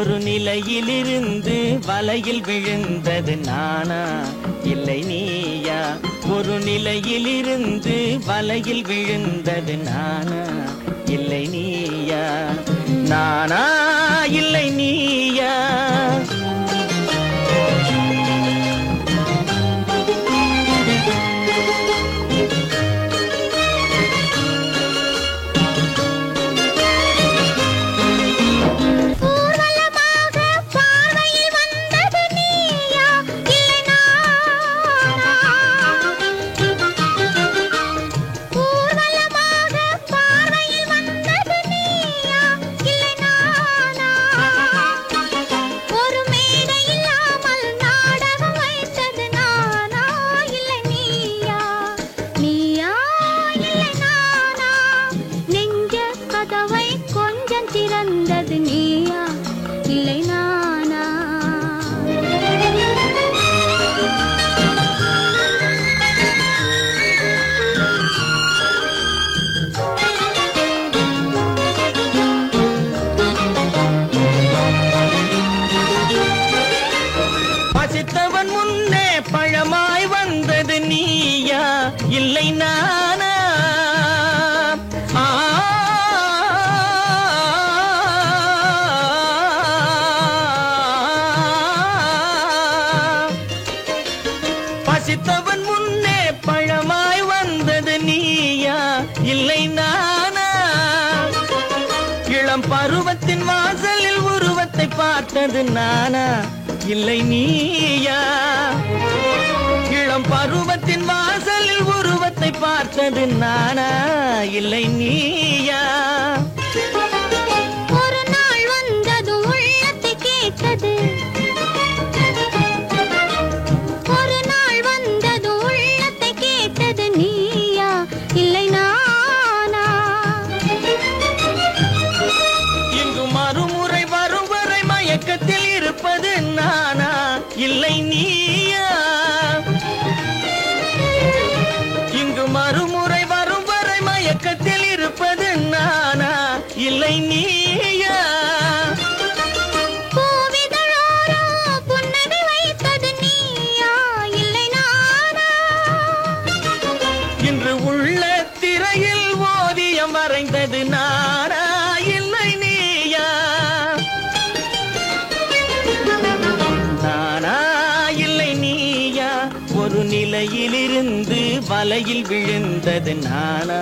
ஒரு நிலையிலிருந்து வலையில் விழுந்தது நானா இல்லை நீயா? ஒரு நிலையிலிருந்து வலையில் விழுந்தது நானா இல்லை நீயா? நானா இல்லை நீயா? பசித்தவன் முன்னே பழமாய் வந்தது நீயா இல்லை நானா? பசித்தவன் முன்னே பழமாய் வந்தது நீயா இல்லை நானா? இளம் பருவத்தின் வாசலில் உருவத்தை பார்த்தது நானா இல்லை நீயா? இளம் பருவத்தின் வாசலில் உருவத்தை பார்த்தது நானா இல்லை நீயா? ஒரு நாள் வந்தது உள்ளத்தை கேட்டது, ஒரு நாள் வந்தது உள்ளத்தை கேட்டது நீயா இல்லை நானா? இங்கு மறுமுறை வரும் வரை மயக்கத்தில் இருப்பது நானா இல்லை நீயா? இங்கு மறுமுறை வரும் வரை மயக்கத்தில் இருப்பது நானா இல்லை நீயா? பூவிதழோரோ புன்னகை வைத்தது நீயா இல்லை நானா? இன்று உள்ள திரையில் ஓவியம் வரைந்தது நானா இல்லை நீயா? நானா இல்லை நீயா? ஒரு நிலையிலிருந்து வலையில் விழுந்தது நானா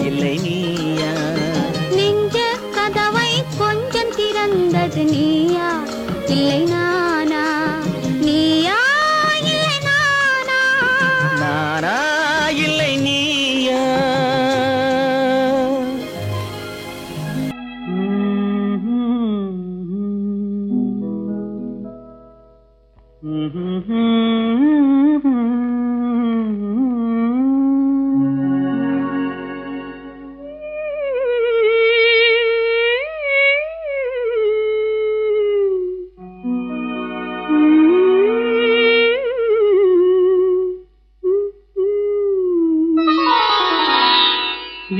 இல்லை நீயா? நெஞ்ச கதவை கொஞ்சம் திறந்தது நீயா இல்லை நானா? நீயா இல்லை நானா? நானா இல்லை நீயா?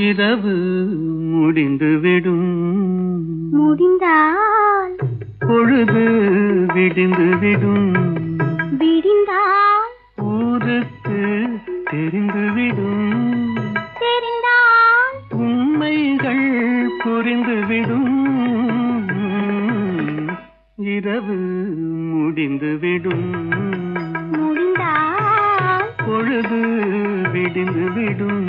இரவு முடிந்துவிடும், முடிந்தால் பொழுது விடிந்துவிடும், விடிந்தால் ஊருக்கு தெரிந்துவிடும், தெரிந்தால் உண்மைகள் புரிந்துவிடும். இரவு முடிந்துவிடும், முடிந்தால் பொழுது விடிந்துவிடும்.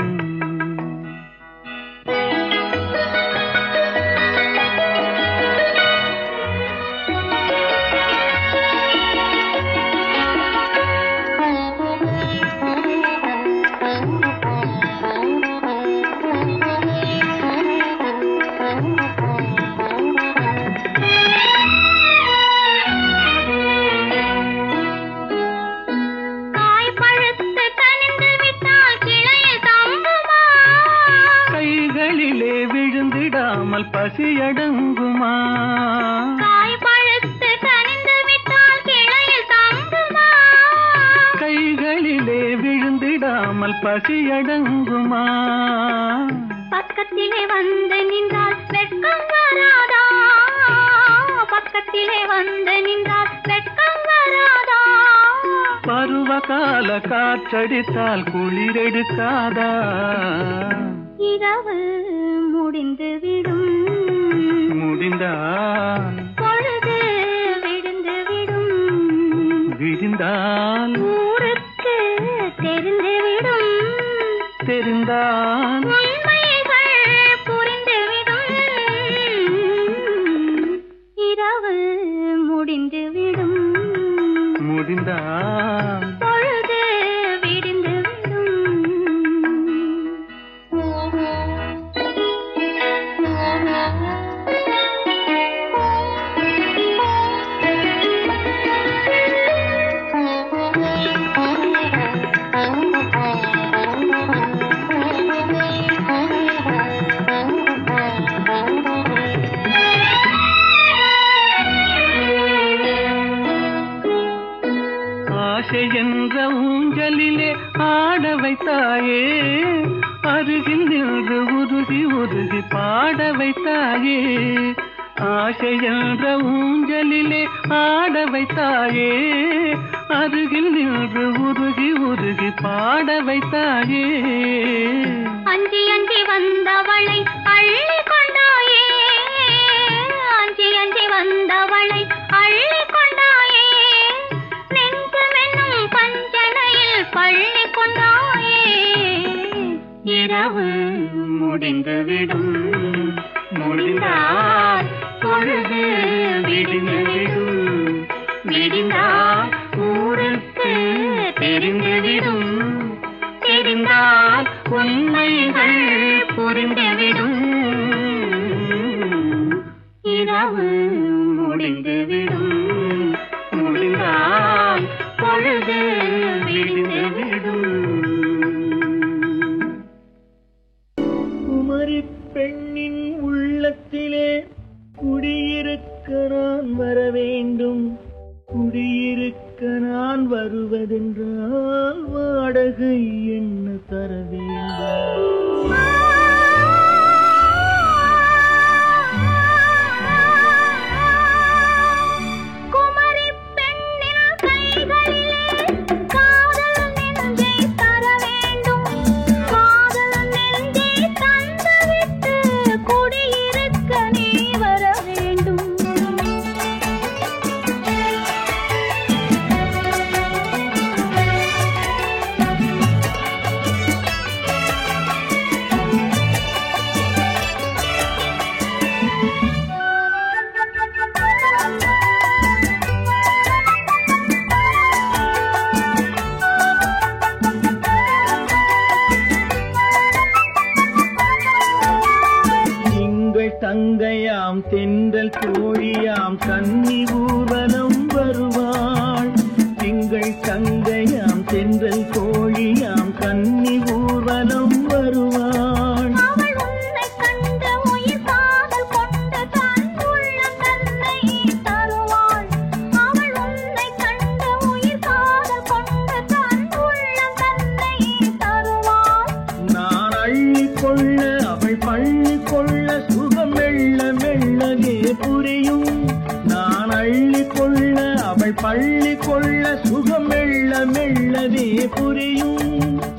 பசியடங்குமா? காய் பழுத்து கனிந்து விட்டால் கிளையில் தங்குமா? கைகளிலே விழுந்திடாமல் பசியடங்குமா? பக்கத்திலே வந்து நின்றால் வெட்கம் வராதா? பக்கத்திலே வந்து நின்றால் வெட்கம் வராதா? பருவகால காற்றடித்தால் குளிரெடுக்காதா? இரவு முடிந்து விடும், முடிந்தால் பொழுது விடுந்து விடும், விடிந்தால் ஊருக்கு தெரிந்துவிடும், தெரிந்தால் உண்மைகள் புரிந்துவிடும். இரவு முடிந்துவிடும், முடிந்தால் பொழுது விடுந்துவிடும். ஆசை என்ற ஊஞ்சலிலே ஆட வைத்தாயே, அருகில் நின்று உருகி உருகி பாட வைத்தாயே. ஆசை என்ற ஊஞ்சலிலே ஆட வைத்தாயே, அருகில் நின்று உருகி உருகி பாட வைத்தாயே. அஞ்சி அஞ்சி வந்தவளை அள்ளி கொண்டாயே, அஞ்சி அஞ்சி வந்தவளை அள்ளி கொண்டாயே. நெஞ்சமென்னும் பஞ்சனையில் பள்ளி கொண்டாயே. இரவு முடிந்துவிடும், முடிந்தால் பொழுது விடிந்துவிடும், விடிந்தால் ஊருக்கு தெரிந்துவிடும், தெரிந்தால் உண்மைகள் புரிந்துவிடும். இரவு முடிந்துவிடும், முடிந்தால் பொழுது விடிந்துவிடும். குமரி பெண்ணின் உள்ளத்திலே குடியிருக்க நான் வர வேண்டும். குடியிருக்க நான் வருவதென்றால் வாடகை என்ன தர வேண்டும்? குமரி பெண்ணின் கைகளிலே காதல் நெஞ்சை தர வேண்டும். காதல் நெஞ்சை தந்துவிட்டு குடியிருக்க நீ வர வேண்டும். திங்கள் தங்கையாம் தென்றல் தோழியாம் கன்னி ஊர்வலம் வருவாள். திங்கள் தங்கையாம் தென்றல் தோழியாம் கன்னி ஊர்வலம் வருவாள். அவள் உன்னை கண்டு உயிர் காதல் கொண்டு தன் உள்ளம் தன்னை தருவாள். அவள் உன்னை கண்டு உயிர் காதல் கொண்டு தன் உள்ளம் தன்னை தருவாள். நான் அள்ளிக் கொள்ள அவள் பள்ளி கொள்ள சுகம் மெல்ல மெல்லவே புரியும். நான் அள்ளிக் கொள்ள அவள் பள்ளி கொள்ள சுகம் மெல்ல மெல்லவே புரியும்.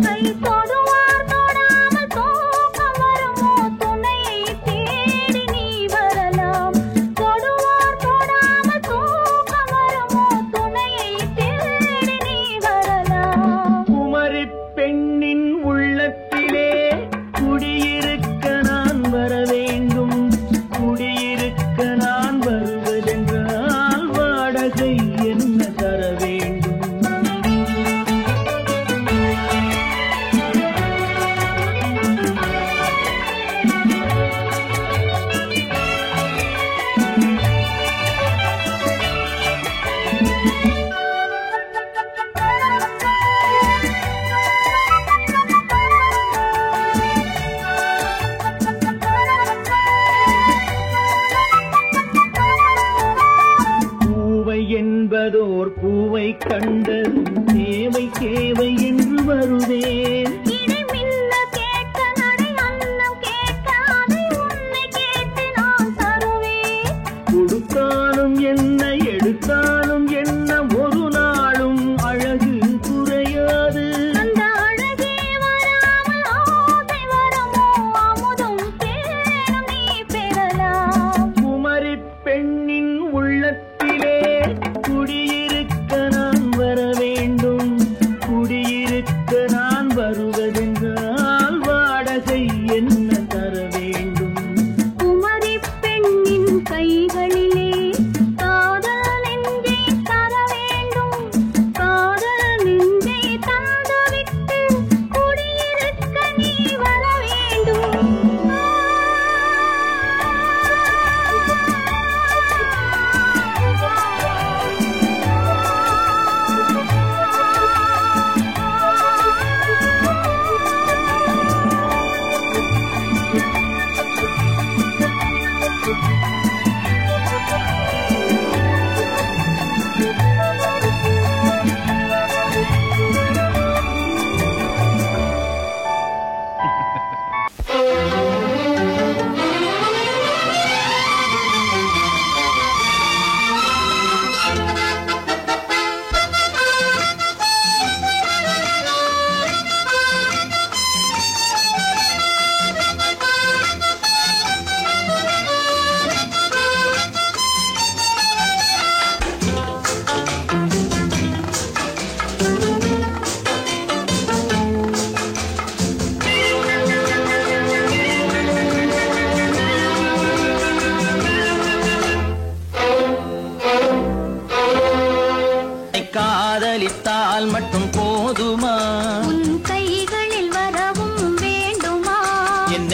கை தொடுவார் தொடாமல் தூக்கம் வருமோ? துணையை தேடி நீ வரலாம். தொடுவார் தொடாமல் தூக்கம் வருமோ? துணையை தேடி நீ வரலாம். குமரி பெண்ணின் உள்ளத்திலே குடியிருக்க நான் வர வேண்டும். குடியிருக்க நான் வருவதென்றால் வாடகை என்ன தர வேண்டும்? பூவை என்பதோர் பூவை கண்டதும் தேவை தேவை என்று வருவேன். இடை மின்ன கேட்க நடை அன்னம் கேட்க அதை உன்னை கேட்டு நான் தருவேன். கொடுத்தாலும்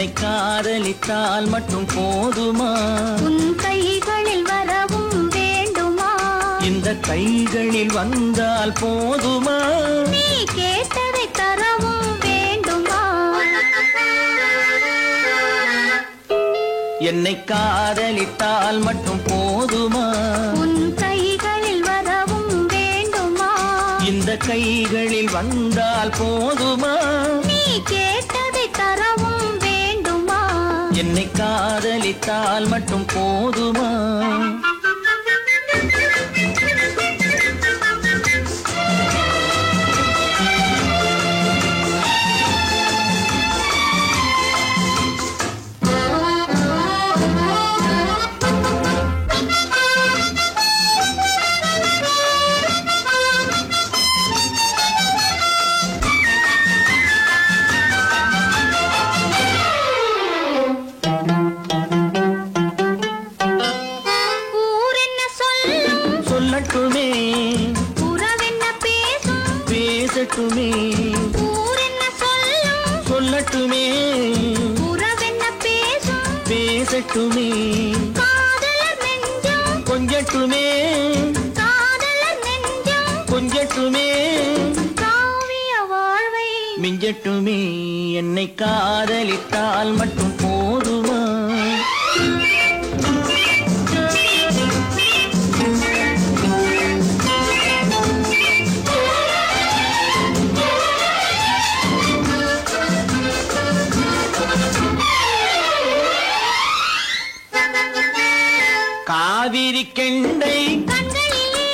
என்னை காதலித்தால் மட்டும் போதுமா? உன் கைகளில் வரவும் வேண்டுமா? இந்த கைகளில் வந்தால் போதுமா? நீ கேட்டதை தரவும் வேண்டுமா? என்னை காதலித்தால் மட்டும் போதுமா? உன் கைகளில் வரவும் வேண்டுமா? இந்த கைகளில் வந்தால் போதுமா? நீ கேட்டதை தரவும் வேண்டுமா? என்னை காதலித்தால் மட்டும் போதுமா? சொல்லட்டுமே உறவென்ன பேசும் பேசட்டுமே ஊரென்ன சொல்லும் சொல்லட்டுமே உறவென்ன பேசும் பேசட்டுமே காதலர் நெஞ்சம் கொஞ்சட்டுமே காதலர் நெஞ்சம் கொஞ்சட்டுமே காவிய வாழ்வை மிஞ்சட்டுமே. என்னை காதலித்தால் மட்டும் போதுமா? காவிரி கெண்டை கண்களிலே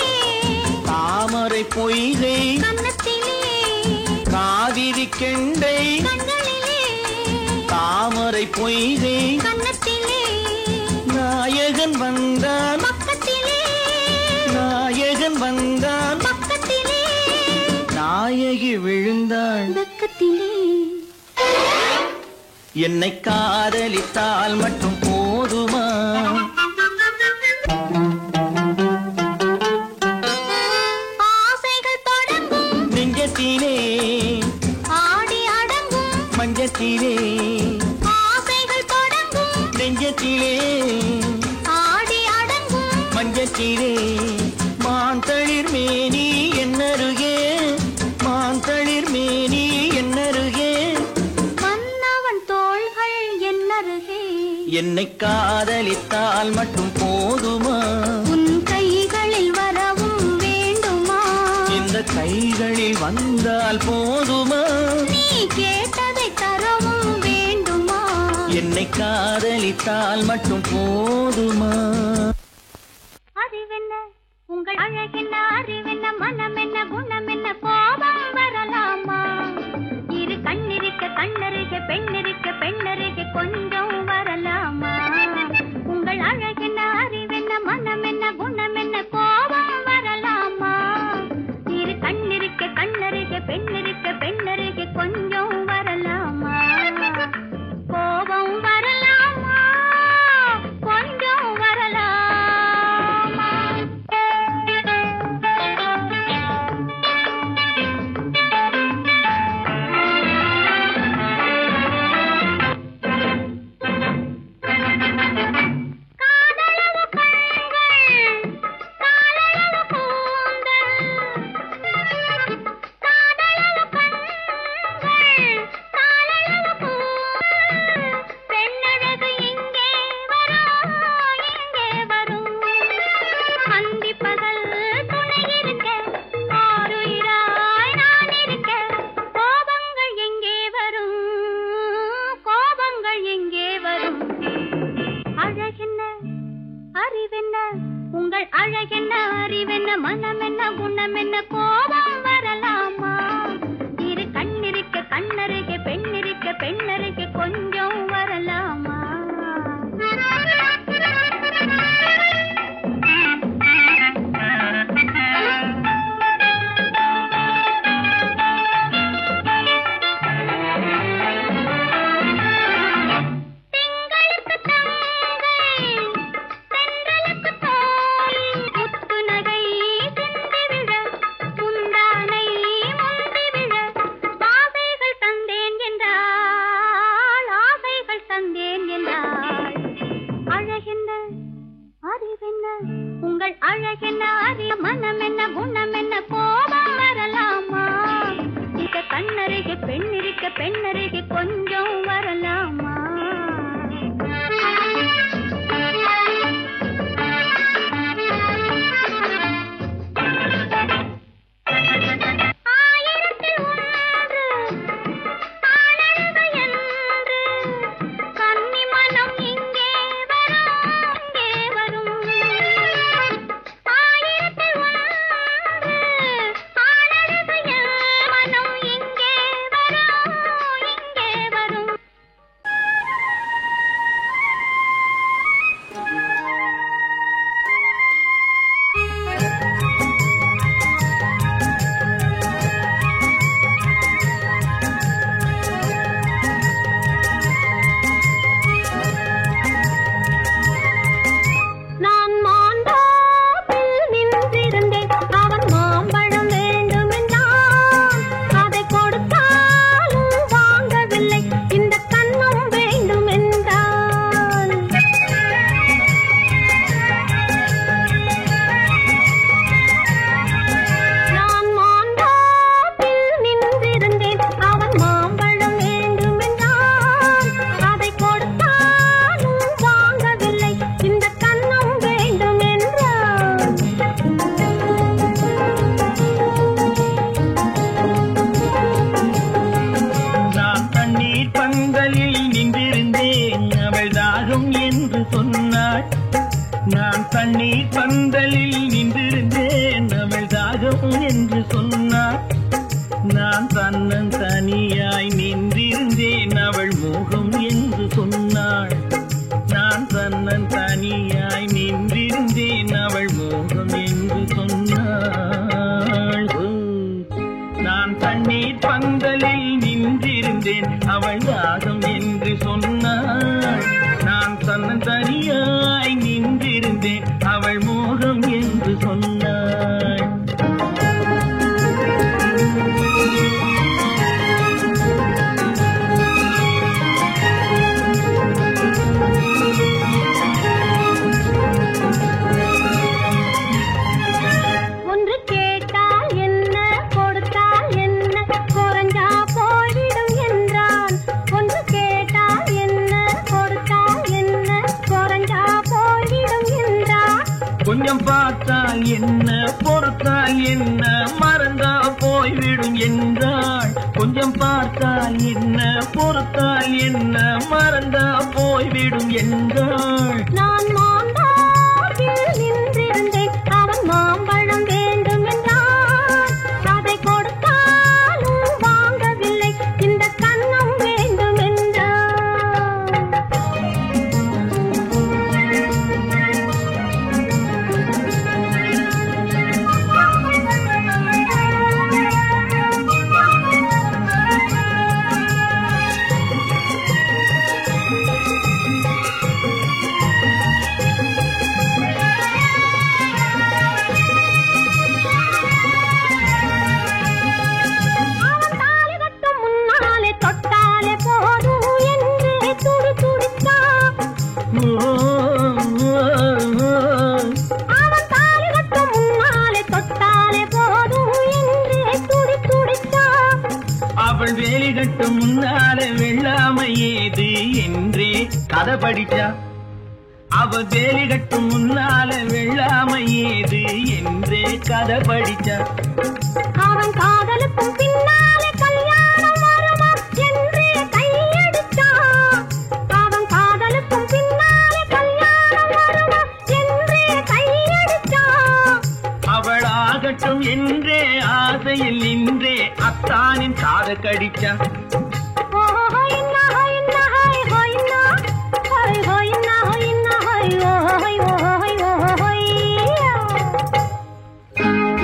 தாமரை பொய்கை கன்னத்திலே காவிரி கெண்டை கண்களிலே தாமரை பொய்கை கன்னத்திலே நாயகன் வந்தான் பக்கத்திலே நாயகன் வந்தான் பக்கத்திலே நாயகி விழுந்தாள் பக்கத்திலே. என்னை காதலித்தால் மட்டும் போதுமா? ஆசைகள் தொடங்கும் நெஞ்சத்திலே ஆடி அடங்கும் மஞ்சத்திலே ஆசைகள் தொடங்கும் நெஞ்சத்திலே ஆடி அடங்கும் மஞ்சத்திலே மாந்தளிர் மேனி என்னருகே மாந்தளிர் மேனி என்னருகே மன்னவன் தோள்கள் என்னருகே. என்னை காதலித்தால் மட்டும் போதுமா? உன் கைகளில் வரவும் வேண்டுமா? இந்த கைகளில் வந்தால் போதுமா? நீ கேட்டதை தரவும் வேண்டுமா? என்னை காதலித்தால் மட்டும் போதுமா? அறிவென்ன உங்கள் அழகென்ன அறிவென்ன மனம் என்ன குணம் என்ன கோபம் வரலாமா? இரு கண்ணிருக்க கண்ணருக பெண்ணிருக்க பெண்ணருக கொஞ்சம் வரலாமா? உங்கள் அழகென்ன அறிவென்ன மனம் என்ன குணம் என்ன கோபம் வரலாமா? இரு கண்ணிருக்க கண்ணருக பெண்ணிருக்க பெண்ணருக கொஞ்சம் வரலாமா? கோபம் வரலாமா? கொஞ்சம் வரலாமா? உங்கள் அழகென்ன அறிய மனம் என்ன குணம் என்ன கோபம் வரலாமா இத கண்ணருகே பெண்ணருகே கொஞ்சம் வரலாமா நான் தண்ணீர் பந்தலில் நின்றிருந்தேன் அவள் தாகம் என்று சொன்னாள் நான் தன்னன் தனியாய் நின்றிருந்தேன் அவள் மோகம் என்று சொன்னாள் நான் தன்னன் தனியாய் நின்றிருந்தேன் அவள் மோகம் என்று சொன்னாள் நான் தண்ணீர் பந்தலில் நின்றிருந்தேன் அவள் தாகம் என்று சொன்னாள் நான் தன்னன் தனியாய் நின்றிருந்தேன் அவள் மோகம் என்று சொன்னாள் ஒன்று கேட்டால் என்ன கொடுத்தால் என்ன குறைஞ்சா போய்விடும் என்றான் ஒன்று கேட்டால் என்ன கொடுத்தால் என்ன குறைஞ்சா போய்விடும் என்றான் கொஞ்சம் பார்த்தால் என்ன பொறுத்தால் என்ன மறந்தா போய்விடும் என்றாள் கொஞ்சம் பார்த்தால் என்ன பொறுத்தால் என்ன மறந்தா போய்விடும் என்றாள் நான் மாம்பழத்தில் நின்றிருந்தேன் அவன் மாம்பழம் வேண்டும் என்றான் அதை கொடுத்தாலும் வாங்கவில்லை இந்த கன்னம் வேண்டும் என்றான் அவன் தாலி கட்டும் முன்னாலே தொட்டாலே போதும் என்றே துடி துடித்தான் அவன் தாலி கட்டும் முன்னாலே தொட்டாலே போதும் என்றே துடி துடித்தான் அவள் வேலி கட்டும் முன்னால வெள்ளாமை ஏது என்றே கதை படிச்சா அவள் வேலி கட்டும் முன்னால வெள்ளாமை ஏது என்றே கதை படிச்சா அவன் காதலுக்கும் பின்னாலே கல்யாணம் வருமா என்றே கையடித்தான் அவன் காதலுக்கும் பின்னாலே கல்யாணம் வருமா என்றே கையடித்தான் அவள் ஆகட்டும் என்றே ஆசையில் நின்றே அத்தானின் காதை கடிச்சா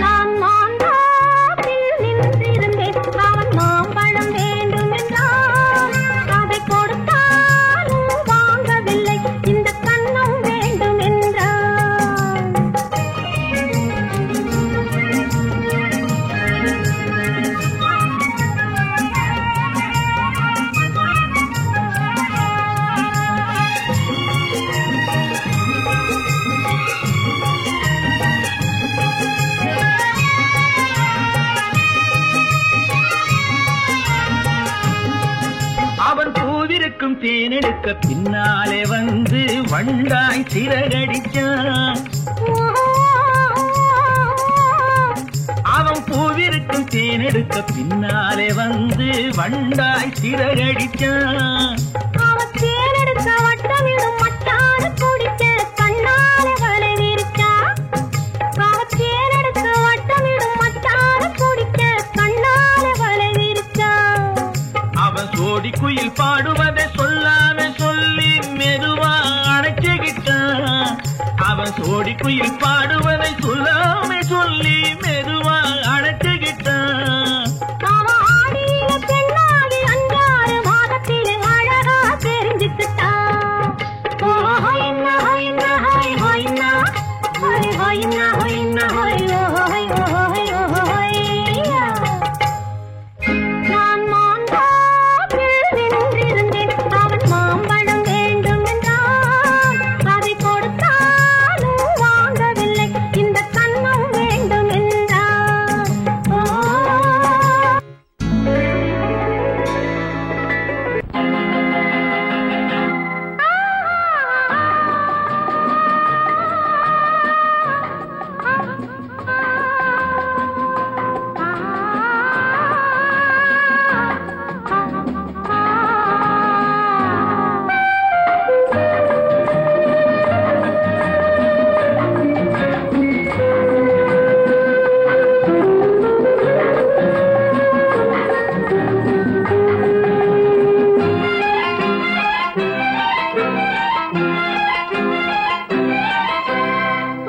நான் மாம்பழத்தில் நின்றிருந்தேன் அவன் மாம்பழம் வேண்டும் என்றான் அதை கொடுத்தாலும் வாங்கவில்லை இந்த கன்னம் வேண்டும் என்றான் தேனெடுக்க பின்னாலே வந்து வண்டாய் சிறகடிச்சான். அவன் பூவிருக்கும் தேனெடுக்க பின்னாலே வந்து வண்டாய் சிறகடிச்சான். அவன் தேனெடுக்க வட்டமிடும் மச்சான குடிக்க கண்ணால வலை விரிச்சான். அவன் தேனெடுக்க வட்டமிடும் மச்சான குடிக்க கண்ணால வலை விரிச்சான். அவன் சோடி குயில் பாடுவதை சொல்லாம சொல்லி மெதுவா அணைச்சுக்கிட்டான். அவன் சோடி குயில் பாடுவதை சொல்லாம சொல்லி மெதுவா அணைச்சுக்கிட்டான். அவன் ஆடியில பெண்ணாகி 5-6 மாதத்திலே அழகா தெரிஞ்சுக்கிட்டான். ஹொய்னா ஹொய்னா ஹொய் ஹொய்னா ஹொய் ஹொய்னா ஹொய்னா ஹொய் ஹொய் ஹொய் ஹொய்யா. நான் மாந்தாப்பில் நின்றிருந்தேன். அவன் மாம்பழம் வேண்டும் என்றான். அதை கொடுத்தாலும் வாங்கவில்லை. இந்த கன்னம் வேண்டும் என்றான்.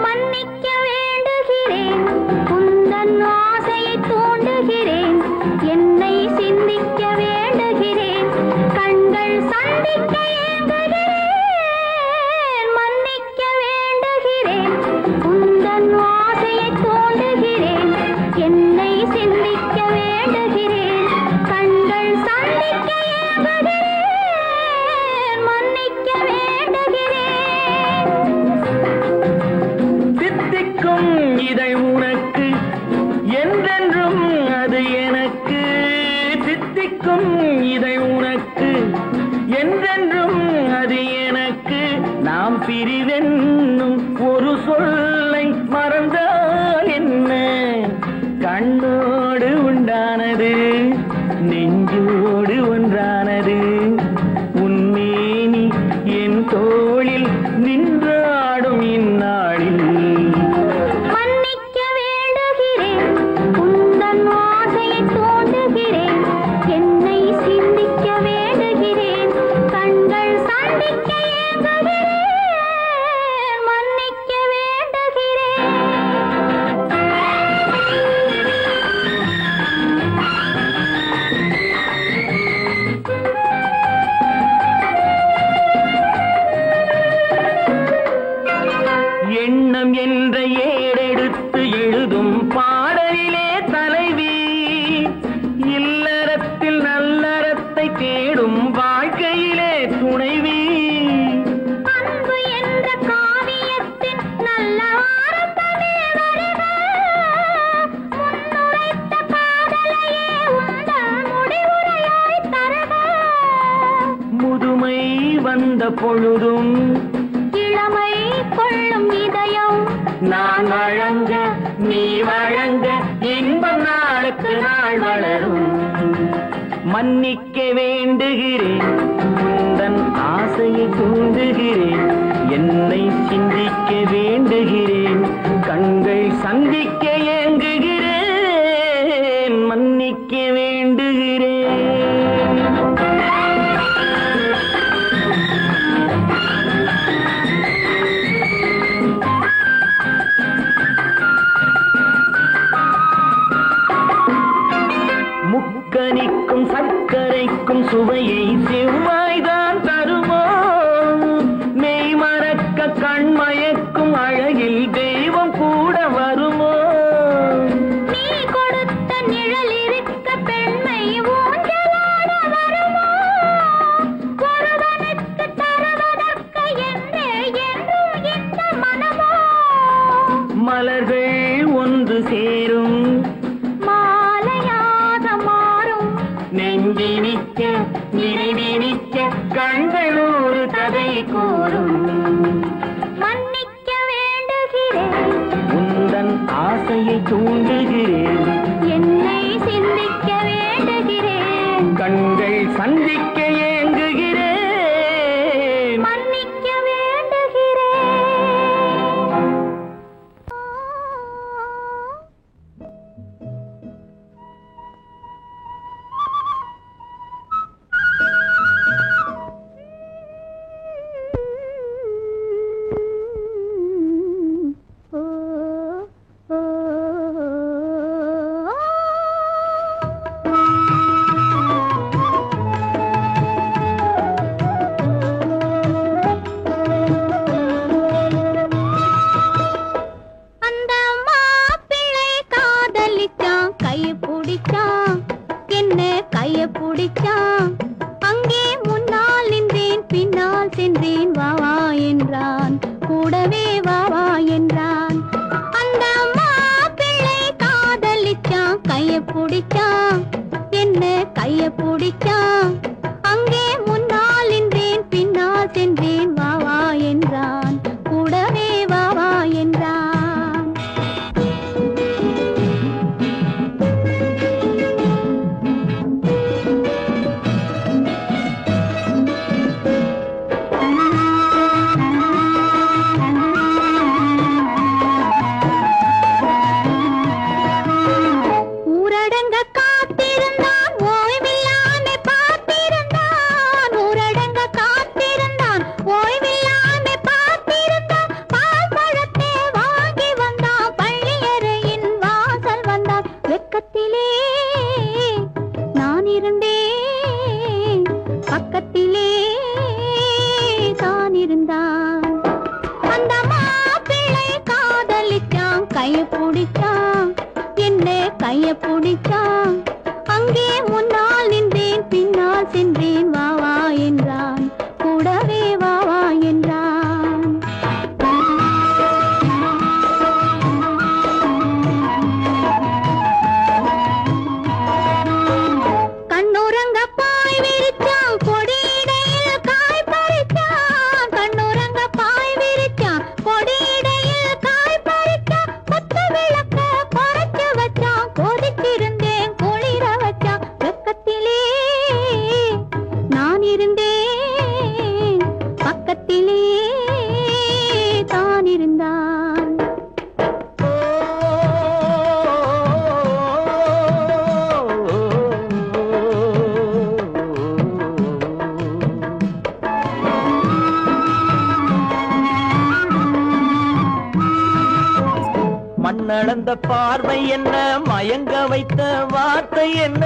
மன்னிக்க வேண்டுகிறேன். உந்தன் ஆசையை தூண்டுகிறேன். என்னை சிந்திக்க வேண்டுகிறேன். கண்கள் சந்திக்க ஏங்குகிறேன். மன்னிக்க வேண்டுகிறேன். உந்தன் ஆசையை தூண்டுகிறேன். என்னை சிந்திக்க வேண்டுகிறேன். கண்கள் சந்திக்க ஏங்குகிறேன். மன்னிக்க வேண்டுகிறேன். தித்திக்கும் இதை உனக்கு என்றென்றும் அது எனக்கு. தித்திக்கும் இதை உனக்கு என்றென்றும் அது எனக்கு. நாம் பிரிவென்னும் ஒரு சொல்லை மறந்தால் என்ன? கண்ணோடு உண்டானது நெஞ்சோடு ஒன்றானது. உன்மேனி என் தோளில் நின்றாடும் இந்நாளில். மன்னிக்க வேண்டுகிறேன். உந்தன் ஆசையை தூண்டுகிறேன். என்னை சிந்திக்க வேண்டுகிறேன். கண்கள் சந்திக்க ஏங்குகிறேன். மன்னிக்க வேண்டுகிறேன். எண்ணம் என்ற ஏடெடுத்து எழுதும் பாடலிலே தலைவி. இல்லறத்தில் நல்லறத்தை தேடும் வாழ்க்கையிலே துணைவி. அன்பு என்ற காவியத்தின் நல்ல வார்த்தையே வருக. முன்னுரைத்த காதலையே உந்தன் முடிவுரையாய் தருக. முதுமை வந்த பொழுதும் இளமை கொள்ளும் இதயம் நான் வழங்க நீ வழங்க இன்பம் நாளுக்கு நாள் வளரும். மன்னிக்க வேண்டுகிறேன். உந்தன் ஆசையை தூண்டுகிறேன். என்னை சிந்திக்க வேண்டுகிறேன். கண்கள் சந்திக்க ஏங்குகிறேன். மன்னிக்க வேண்டுகிறேன். முக்கனிக்கும் சர்க்கரைக்கும் சுவையை செவ்வாய்தான் தருமோ? மெய் மறக்க கூறும். மன்னிக்க வேண்டுகிறேன், உந்தன் ஆசையை தூண்டுகிறேன், என்னை சிந்திக்க வேண்டுகிறேன், கண்கள் சந்திக்க ஏங்குகிறேன். மன்னிக்க வேண்டுகிறேன். அந்த மாப்பிள்ளை காதலிச்சான், கைய பிடிச்சான், என்ன கைய பிடிச்சான். அங்கே முன்னால் நின்றேன், பின்னால் சென்றேன், வா வா என்றான், கூடவே வா வா என்றான். அந்த மாப்பிள்ளை காதலிச்சான், கைய பிடிச்சான், என்ன கைய பிடிச்சான். அங்கே முன்னால் நின்றேன், பின்னால் சென்றேன், வா வா என்றான், கூடவே வா வா என்றான். ஊரடங்க காத்திருந்தான், ஓய்வில்லாம பார்த்திருந்தான். ஊரடங்க காத்திருந்தான், ஓய்வில்லாம பார்த்திருந்தான். பால் பழத்தை வாங்கி வந்தான், பள்ளியறையின் வாசல் வந்தான். வெக்கத்திலே நான் இருந்தேன், பக்கத்திலே தான் இருந்தான். அந்த மாப்பிள்ளை காதலிச்சான், கைய பிடிச்சான், என்ன கைய பிடிச்சான். அங்கே முன்னால் நின்றேன், பின்னால் சென்றேன், வா வா என்றான், கூடவே வா வா என்றான். கண்ணுறங்க பாய் விரிச்சான், கொடியிடையில் காய் பறிச்சான். கண்ணுறங்க பாய் விரிச்சான், கொடியிடையில் காய் பறிச்சான். கொத்து விளக்க குறைச்சு வச்சான், கொதிச்சிருந்தேன் குளிர வச்சான். வெக்கத்திலே நான் இருந்தேன், பக்கத்திலே தான் இருந்தான். மண்ணளந்த பார்வை என்ன, மயங்க வைத்த வார்த்தை என்ன?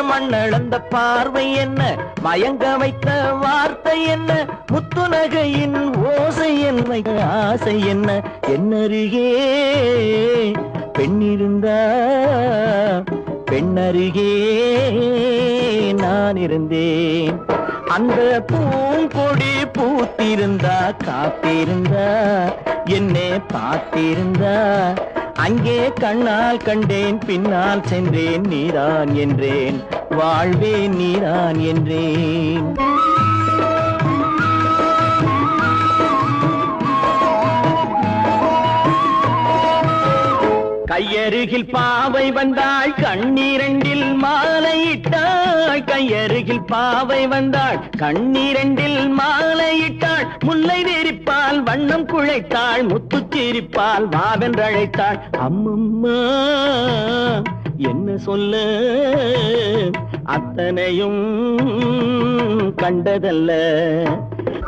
மண்ணளந்த பார்வை என்ன, மயங்க வைத்த வார்த்தை என்ன? முத்துநகையின் ஓசை என்ன, ஆசை என்ன? என்னருகே பெண்ணிருந்தா, பெண்ணருகே நான் இருந்தேன். அந்த பூங்கொடி பூத்திருந்தா, காத்திருந்தா, என்னை பார்த்திருந்தா. அங்கே கண்ணால் கண்டேன், பின்னால் சென்றேன், நீதான் என்றேன், வாழ்வே நீதான் என்றேன். கையருகில் பாவை வந்தாள், கண்ணீரண்டில் மாலையிட்டாள். கையருகில் பாவை வந்தாள், கண்ணீரண்டில் மாலையிட்டாள். முல்லை வெறிப்பால் வண்ணம் குழைத்தாள், முத்துச் சிரிப்பால் வாவென்றழைத்தாள். அம்மம்மா என்ன சொல்ல, அத்தனையும் கண்டதல்ல.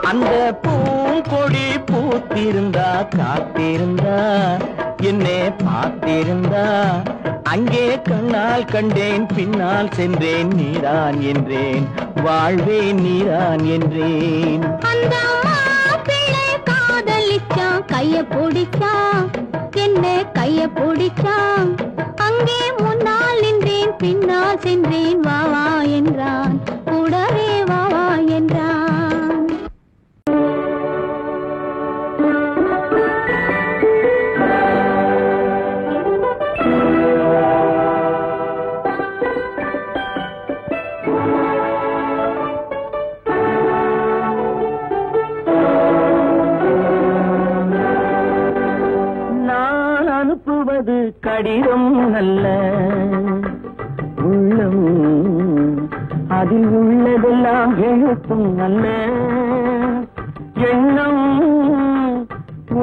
அந்த பூங்கொடி பூத்திருந்தா, காத்திருந்தா, என்னை பார்த்திருந்தா. அங்கே கண்ணால் கண்டேன், பின்னால் சென்றேன், நீதான் என்றேன், வாழ்வே நீதான் என்றேன். அந்த மாப்பிள்ளை காதலிச்சான், கைய பிடிச்சான், என்ன கைய பிடிச்சான். அங்கே முன்னால் நின்றேன், பின்னால் சென்றேன், வா வா என்றான், கூடவே வா வா என்றான். கடிதம் அல்ல. உள்ளம் அதில் உள்ளதெல்லாம் எழுத்தும் அல்ல. எண்ணம்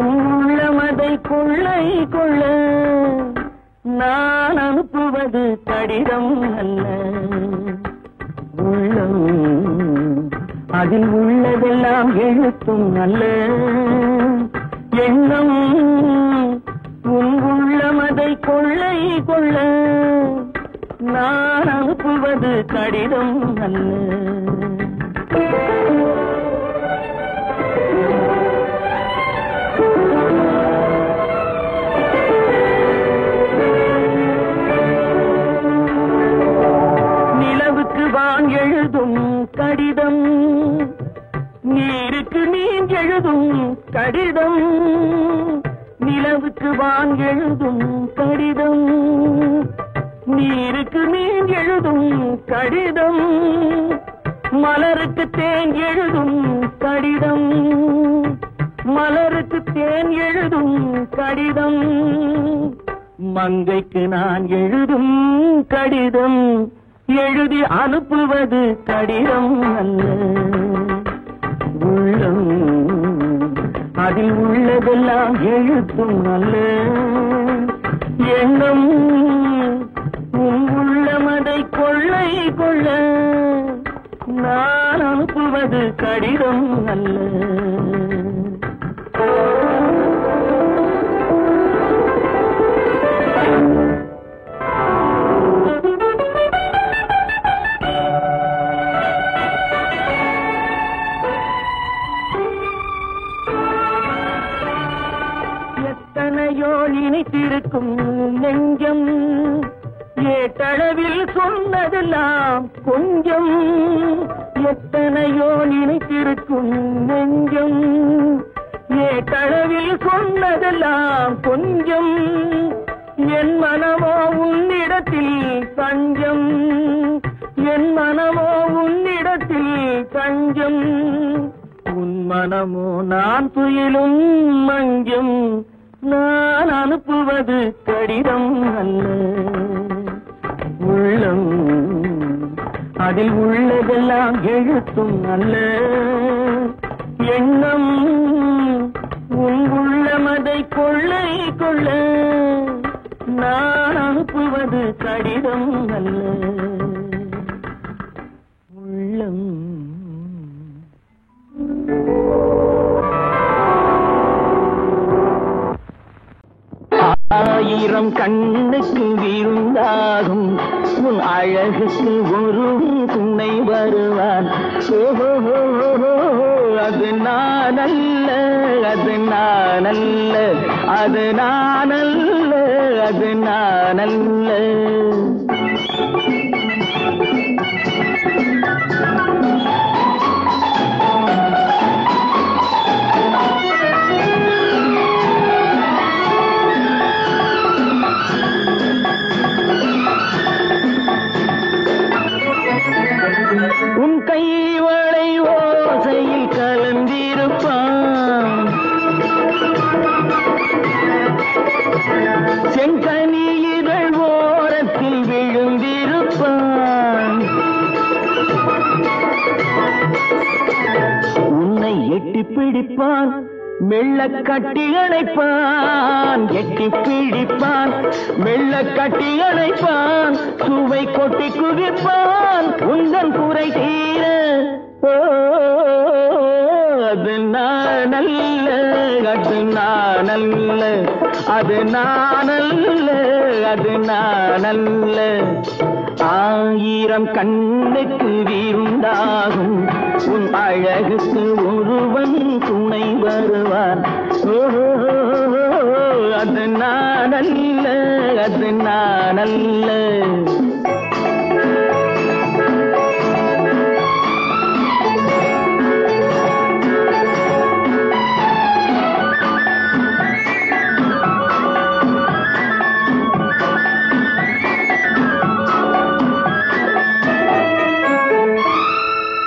உள்ளமதை கொள்ளை கொள்ள நான் அனுப்புவது கடிதம் அல்ல. உள்ளம் அதில் உள்ளதெல்லாம் எழுத்தும் அல்ல. எண்ணம் உள்ளமதை கொள்ளை கொள்ள நான் அனுப்புவது கடிதம் அல்ல. வான் எழுதும் கடிதம், நீருக்கு நீர் எழுதும் கடிதம். நிலவுக்கு வான் எழுதும் கடிதம், நீருக்கு நீர் எழுதும் கடிதம். மலருக்கு தேன் எழுதும் கடிதம், மலருக்கு தேன் எழுதும் கடிதம். மங்கைக்கு நான் எழுதும் கடிதம், எழுதி அனுப்புவது கடிதம் அல்ல. உள்ளம் அதில் உள்ளதெல்லாம் எழுத்தும் அல்ல. எண்ணம் உள்ளமதை கொள்ளை கொள்ள நான் அனுப்புவது கடிதம் அல்ல. நினைத்திருக்கும் நெஞ்சம் ஏட்டளவில் சொன்னதெல்லாம் கொஞ்சம். எத்தனையோ நினைத்திருக்கும் நெஞ்சம் ஏட்டளவில் சொன்னதெல்லாம் கொஞ்சம். என் மனமோ உன்னிடத்தில் தஞ்சம், என் மனமோ உன்னிடத்தில் தஞ்சம். உன் மனமோ நான் துயிலும் மஞ்சம். நான் அனுப்புவது கடிதம் அல்ல. உள்ளம் அதில் உள்ளதெல்லாம் எழுத்தும் அல்ல. எண்ணம் உள்ளமதை கொள்ளை கொள்ள நான் அனுப்புவது கடிதம் அல்ல. உள்ளம் ஆயிரம் கண்ணுக்கு விருந்தாகும் உன் அழகுக்கு ஒரு துணை வருவான். அது நான் அல்ல, அது நான் அல்ல, அது நான் அல்ல, அது நான் அல்ல. உன் கைவளை ஓசையில் கலந்திருப்பான், செங்கனியிதழ் ஓரத்தில் விழுந்திருப்பான். உன்னை எட்டி பிடிப்பான், மெல்ல கட்டி அணைப்பான். எட்டி பிடிப்பான், மெல்ல கட்டி அணைப்பான். சுவை கொட்டி குவிப்பான் உந்தன் குறை தீர. அது நான் அல்ல, அது நான் அல்ல, அது நான் அல்ல, அது நான் அல்ல. ஆயிரம் கண்ணுக்கு விருந்தாகும் உன் அழகுக்கு ஒருவன் துணை வருவான். அது நான் அல்ல, அது நான் அல்ல.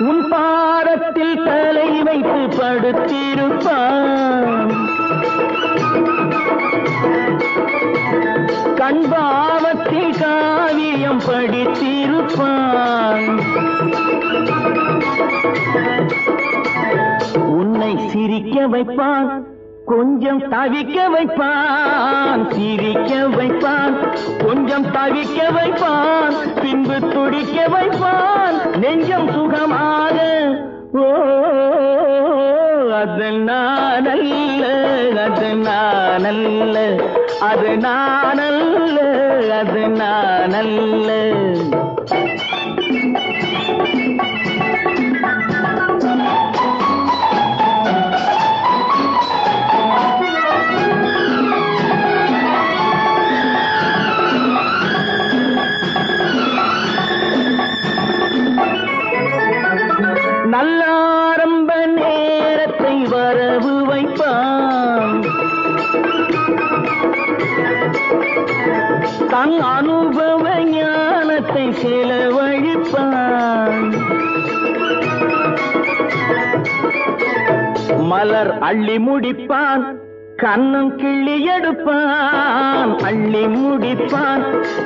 உன் பாதத்தில் தலை வைத்து படுத்திருப்பான், கண்பாவத்தில் காவியம் படித்திருப்பான். உன்னை சிரிக்க வைப்பான், கொஞ்சம் தவிக்க வைப்பான். சிரிக்க வைப்பான், கொஞ்சம் தவிக்க வைப்பான், பின்பு துடிக்க வைப்பான் நெஞ்சம் சுகமாக. ஓ அது நானல்ல, அது நானல்ல, அது நானல்ல, அது நானல்ல. நல்ல ஆரம்ப நேரத்தை வரவு வைப்பான். தன் அனுபவ ஞானத்தை செலவழிப்பான். மலர் அள்ளி முடிப்பான், கண்ணம் கிள்ளி எடுப்பான். அள்ளி முடிப்பான்,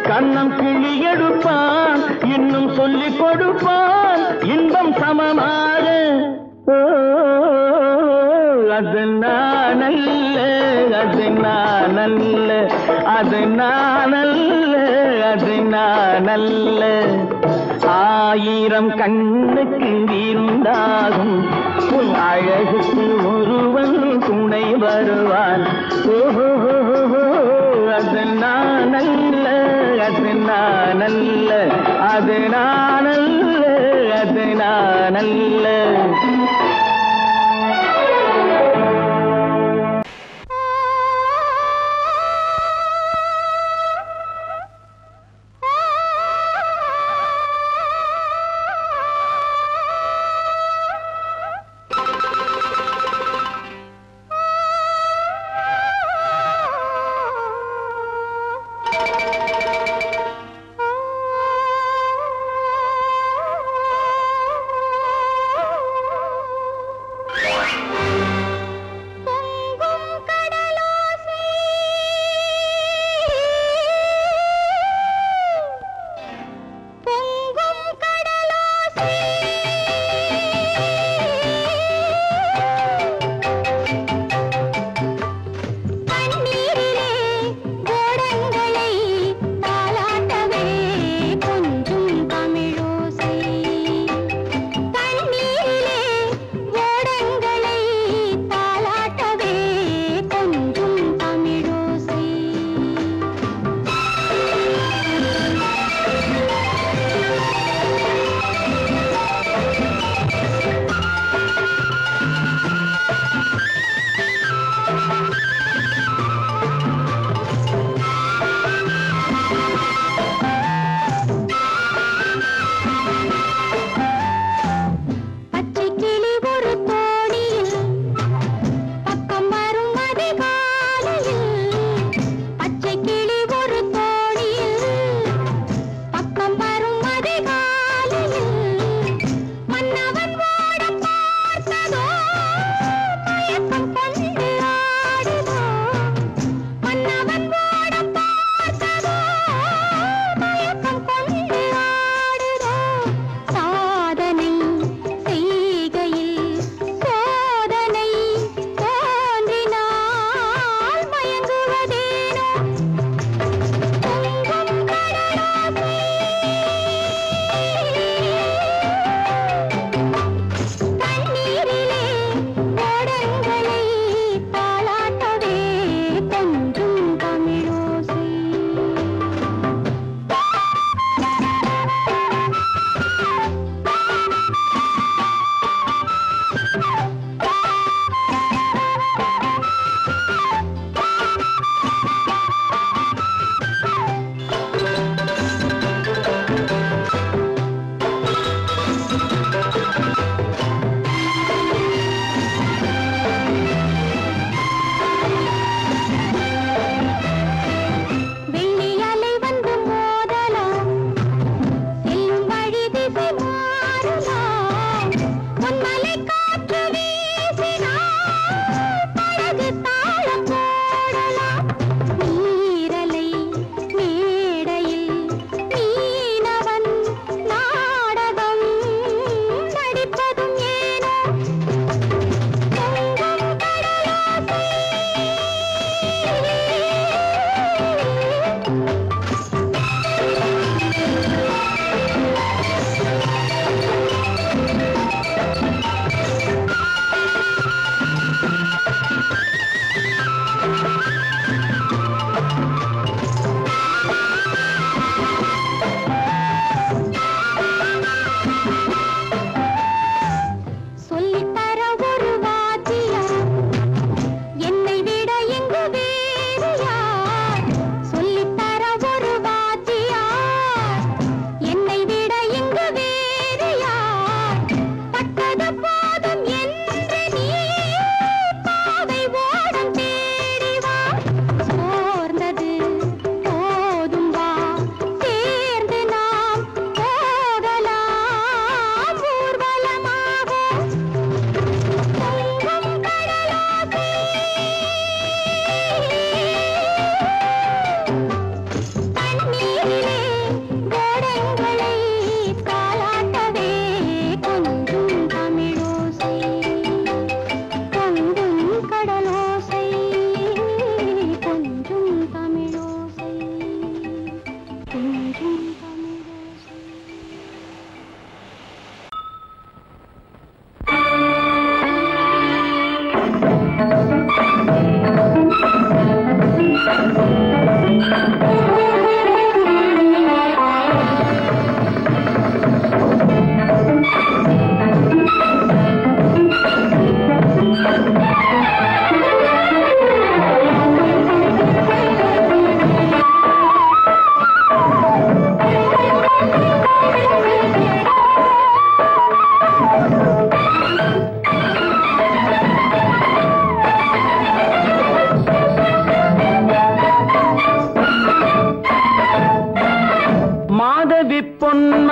கண்ணம் கிள்ளி எடுப்பான், இன்னும் சொல்லிக் கொடுப்பான் இன்பம் சமமாக. ஓ அது நானல்ல, அது நானல்ல, அது நானல்ல, அது நானல்ல. ஆயிரம் கண்ணுக்கு இருந்தாகும், உன் அழகுக்கு ஒருவன் துணை வருவான். ஓஹோ அது நானல்ல, அது நானல்ல, அது நானல்ல, அது நானல்ல.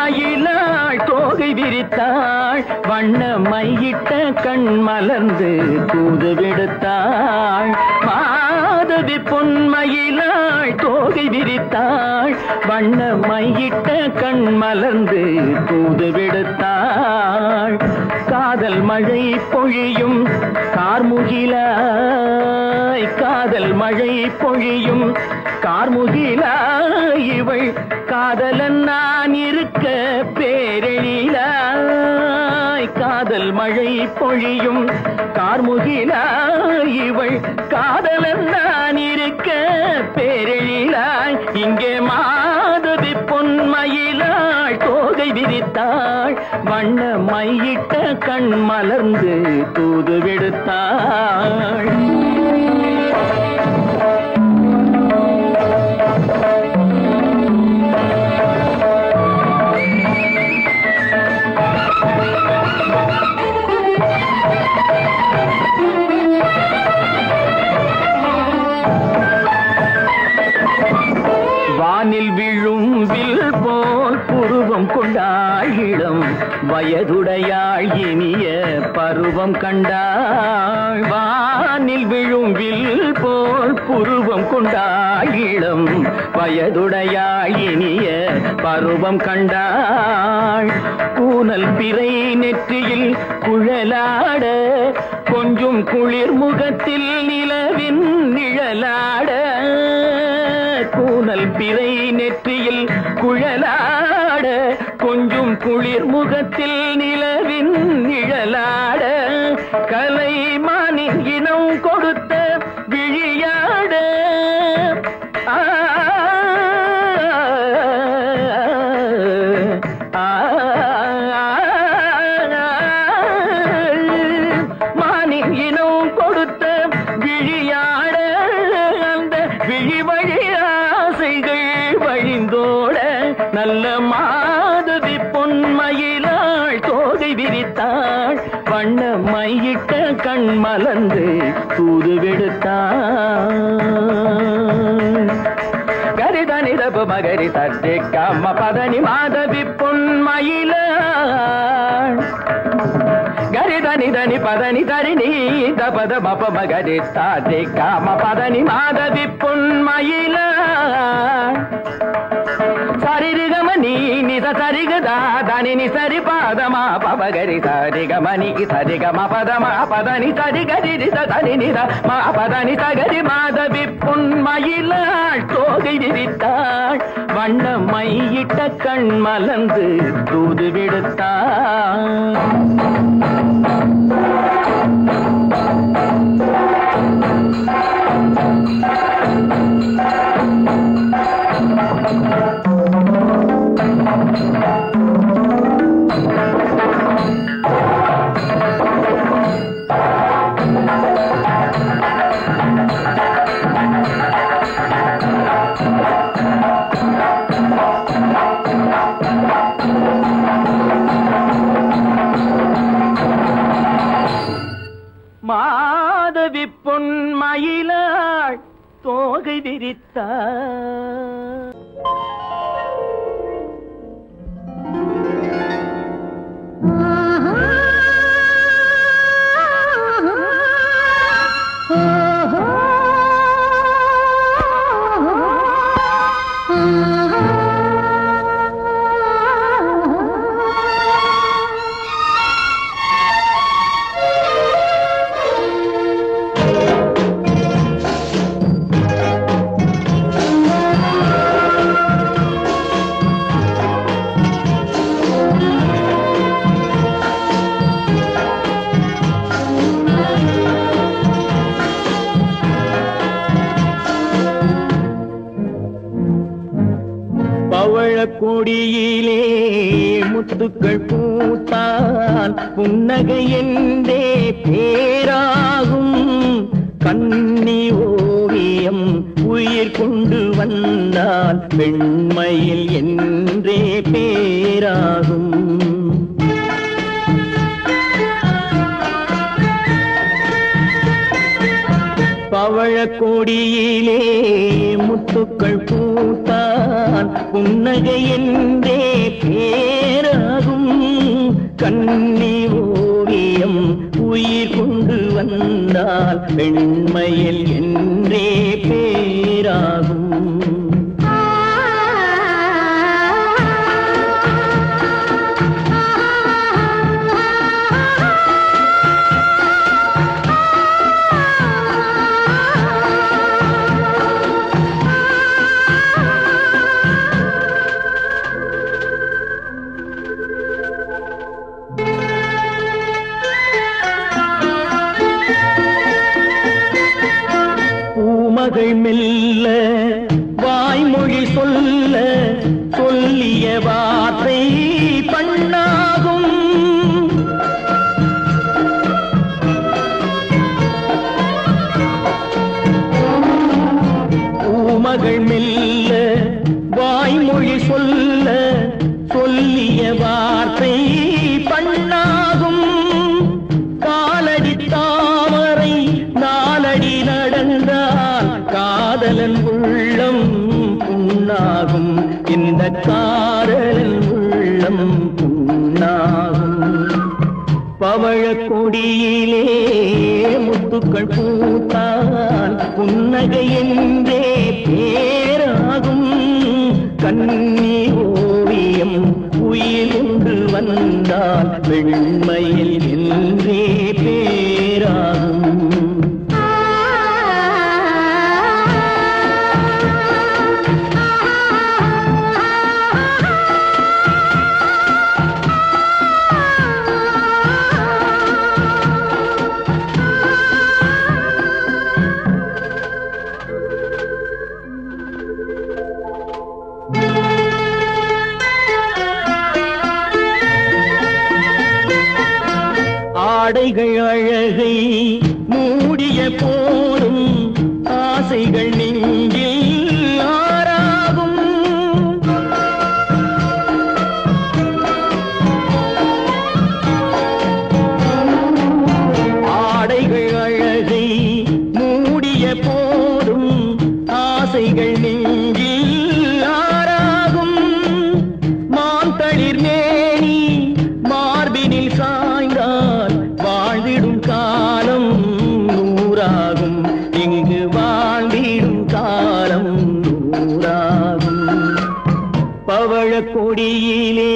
பொன்மயிலாள் தோகை விரித்தாள் வண்ண மையிட்ட கண் மலர்ந்து தூது விடுத்தாள் மாதவி பொன்மயிலாள் தோகை விரித்தாள் வண்ண மையிட்ட கண் மலர்ந்து தூது விடுத்தாள் காதல் மழை பொழியும் கார்முகிலாய் காதல் மழை பொழியும் கார்முகிலாய் இவள் காதலன் நான் இருக்க பேரெழிலாய் காதல் மழை பொழியும் கார்முகிலாய் இவள் காதலன் நான் இருக்க பேரெழிலாய் இங்கே மாதவி பொன்மயிலாள் தோகை விரித்தாள் வண்ண மையிட்ட கண் மலர்ந்து தூது விடுத்தாள் வானில் விழும் வில் போல் புருவம் கொண்டாள் இளம் வயதுடையாள் இனிய பருவம் கண்டாள் வானில் விழும் வில் போல் புருவம் கொண்டாள் இளம் வயதுடையாள் இனிய பருவம் கண்டாள் கூனல் பிறை நெற்றியில் குழலாட கொஞ்சம் குளிர் முகத்தில் நிலவின் நிழலாட கூனல் பிறை நெற்றியில் குழலாட கொஞ்சம் குளிர் முகத்தில் நிலவின் நிழலாட கலைமானின் இனம் கொடுத்த விழியாட மானின் இனம் கொடுத்த விழியாட அந்த விழி வழி ஆசைகள் வழிந்தோட நல்ல மாதவி பொன்மயிலாள் தோகை விரித்தாள் வண்ண மையிட்ட கண் மலர்ந்து தூது விடுத்தாள் கரிதனி தப மகரி சர்ஜி கம்ம பதனி மாதவி பொன்மயிலாள் கரிதனி தனி பதனி தரிணி தபத மப மகரி சார்ஜி கம்ம பதனி மாதவி பொன்மயிலாள் சரிகமணி நித சரிகதா தனி நி சரி பாதமா பபகரி சரிகமணி சரிகம பதமா பதனி சரிகரி தனி நித மா பதனி சகரி மாதவி பொன்மயிலாள் தோகை விரித்தாள் வண்ண மையிட்ட கண் மலர்ந்து தூது விடுத்தாள் மாதவி பொன்மயிலாள் தோகை விரித்தாள் கொடியிலே முத்துக்கள் பூத்தால் புன்னகை என்றே பேராகும் கண்ணி ஓவியம் உயிர் கொண்டு வந்தால் பெண்மையில் என்றே பேராகும் பவழக்கொடியிலே முத்துக்கள் பூத்தான் புன்னகை என்றே பேராகும். கண்ணி ஓவியம் உயிர் கொண்டு வந்தால் பெண்மையில் என்றே பேராகும். மகள் மெல்ல வாய்மொழி சொல்ல சொல்லிய வார்த்தை பண்ணாகும். பூமகள் மெல்ல வாய்மொழி சொல்ல சொல்லிய வார்த்தை பண்ணாகும். காலடி தாமரை நாலடி நடந்தால் காதலன் உள்ளம் புண்ணாகும். இந்த காதலன் உள்ளம் புண்ணாகும். பவழக்கொடியிலே முத்துக்கள் பூத்தான் புன்னகை என்றே பேராகும். கண்ணி ஓவியம் உயிர் கொண்டு வந்தால் வெண்மையில் என்றே பேராகும். ஆடைகள் அழகை மூடிய போதும் ஆசைகள் நெஞ்சில் ஆறாகும். ஆடைகள் அழகை மூடிய போதும் ஆசைகள் நெஞ்சில் ஆறாகும். மாந்தளிர் மேனி மார்பினில் சாய்ந்தால் வாழ்ந்திடும் காலம் நூறாகும். இங்கு வாழ்ந்திடும் காலம் நூறாகும். பவழக்கொடியிலே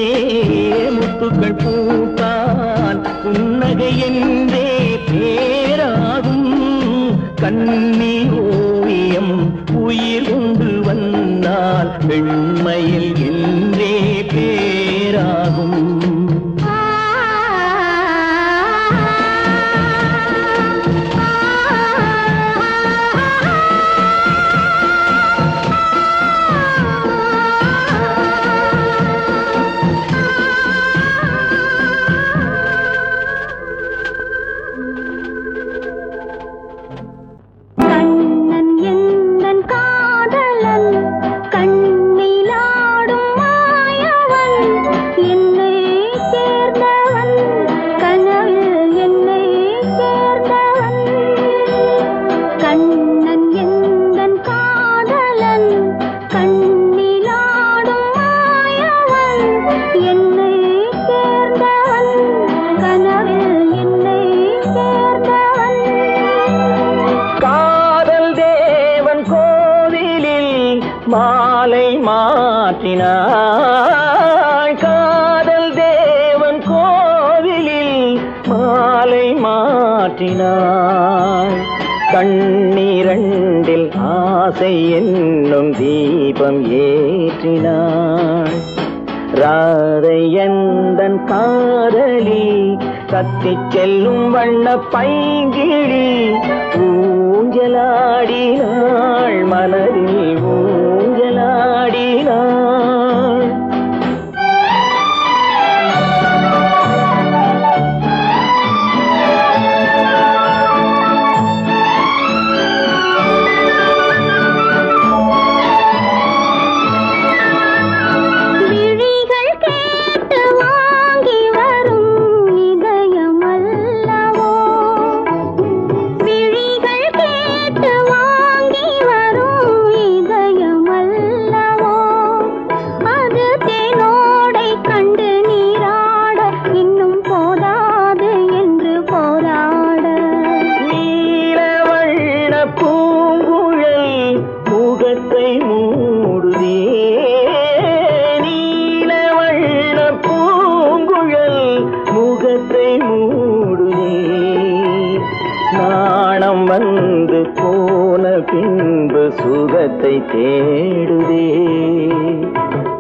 முத்துக்கள் பூத்தான் புன்னகை என்றே பேராகும். கண்ணி ஓவியம் உயிர் கொண்டு வந்தால் பெண்மையில் என்றே பேராகும். மாலை மாற்றினாள் காதல் தேவன் கோவிலில் மாலை மாற்றினாள். கண்ணீரண்டில் ஆசை என்னும் தீபம் ஏற்றினாள். ராதை எந்தன் காதலி கத்திச் செல்லும் வண்ண பைங்கிழி ஊஞ்சலாடினாள் மலரில் ஊஞ்சலாடினாள். விழிகள் மனம் வந்து போன பின்பு சுகத்தை தேடுதே.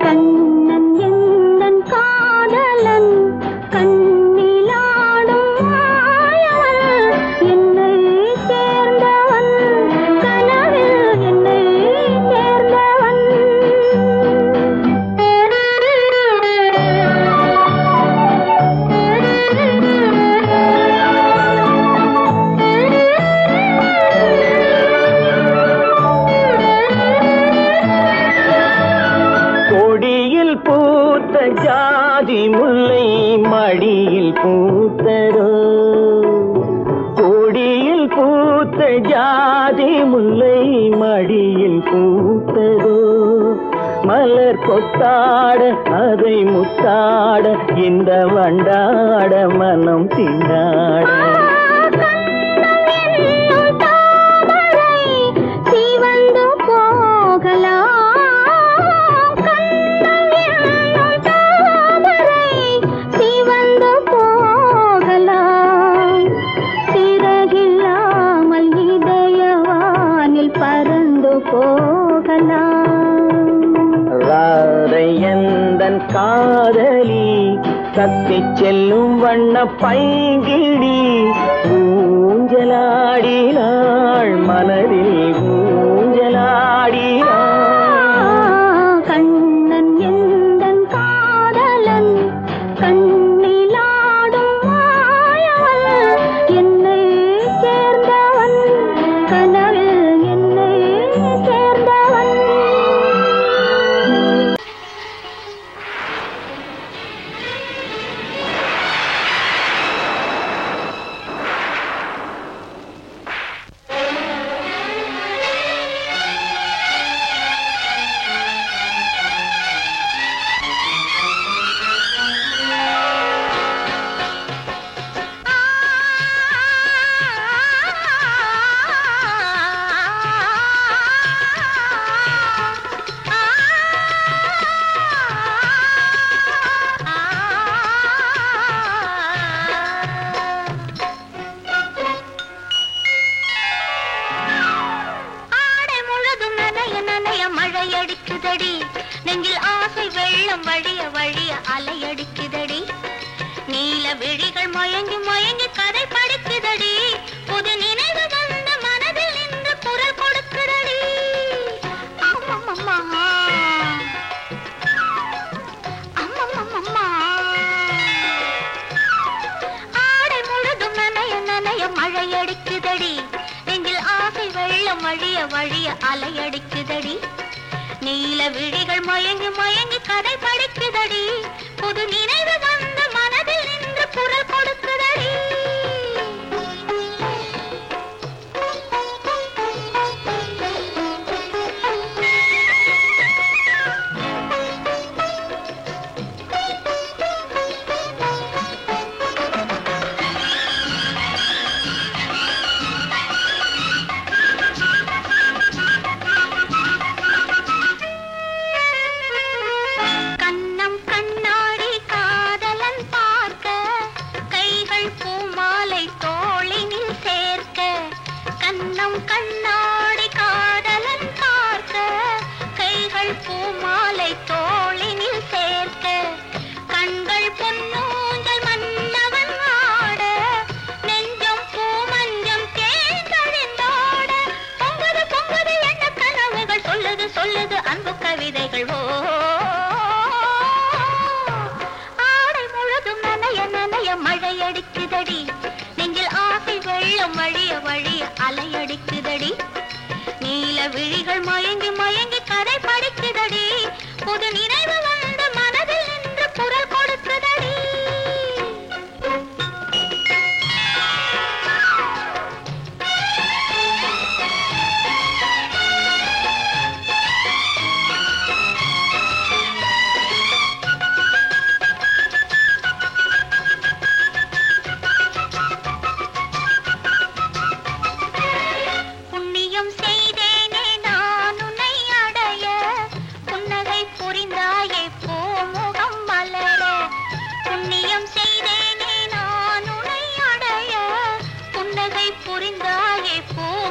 கண்ணன் எந்தன் காதலன் கண்ணிலாடும் மாயவன் என்னை சேர்ந்தவன் கனவில் என்னை சேர்ந்தவன். கொடியில் பூத்த ஜாதி முல்லை மடியில் பூத்ததோ. கொடியில் பூத்த ஜாதி முல்லை மடியில் பூத்ததோ. மலர் கொத்தாட அதை முத்தாட இந்த வண்டாட மனம் திண்டாட. ராதையந்தன் காதலி கத்தி செல்லும் வண்ண பைங்கிடி ஊஞ்சலாடினாள் மனதில் ஊஞ்சலாடினாள். கண்ணன் எந்தன் காதலன் கண்ணிலாடும் மாயவன் என்னை சேர்ந்தவன் கனவில் என்னை சேர்ந்தவன். அலையடிக்குதடி நெஞ்சில் ஆசை வெள்ளம் வழிய வழிய அலையடிக்குதடி. நீல விழிகள் மயங்கி மயங்கி கதை படிக்குதடி. புது நினைவு வந்த மனதில் நின்று குரல் கொடுக்குதடி. அம்மம்மா அம்மம்மா ஆடை முழுதும் நனைய நனைய மழையடிக்குதடி. நெஞ்சில் ஆசை வெள்ளம் வழிய வழிய அலையடிக்குதடி. நீல விழிகள் மயங்கி மயங்கி கதை படிக்குதடி. புது நினைவு வந்த மனதில் நின்று குரல் கொடுக்குதடி. கண்ணாடி காதலன் பார்க்க கைகள் பூமாலை தோளினில் சேர்க்க கண்கள் பொன்னூஞ்சல் மன்னவன் ஆட நெஞ்சம் பூமஞ்சம் தேர்ந்தழிந்தாட பொங்குது பொங்குது என்ன கனவுகள் சொல்லுது சொல்லுது அன்பு கவிதைகள். ஓ ஆடை முழுதும் நனைய நனைய மழையடிக்குதடி. நெஞ்சில் ஆசை வெள்ளம் வழிய வழிய அலையடிக்குதடி. நீல விழிகள் மயங்கி மயங்கி கதை படிக்குதடி. புது நினை பூ